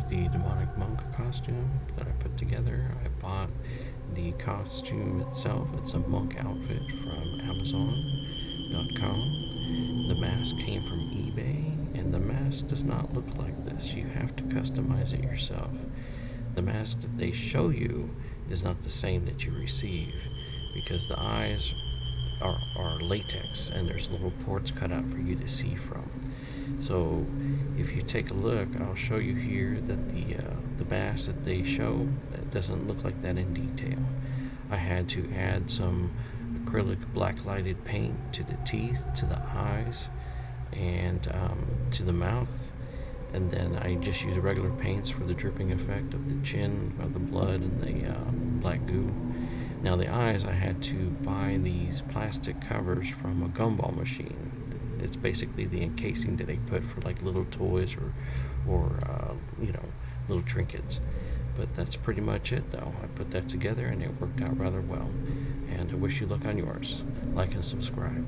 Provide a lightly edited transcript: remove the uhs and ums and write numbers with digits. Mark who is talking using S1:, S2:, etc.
S1: the demonic monk costume that I put together. I bought the costume itself. It's a monk outfit from Amazon.com. The mask came from eBay, and the mask does not look like this. You have to customize it yourself. The mask that they show you is not the same that you receive, because the eyes are latex and there's little ports cut out for you to see from. So if you take a look, I'll show you here that the mask that they show, it doesn't look like that in detail. I had to add some acrylic black lighted paint to the teeth, to the eyes, and to the mouth, and then I just use regular paints for the dripping effect of the chin, of the blood, and the black goo. Now the eyes, I had to buy these plastic covers from a gumball machine. It's basically the encasing that they put for like little toys or little trinkets. But that's pretty much it, though. I put that together and it worked out rather well. And I wish you luck on yours. Like and subscribe.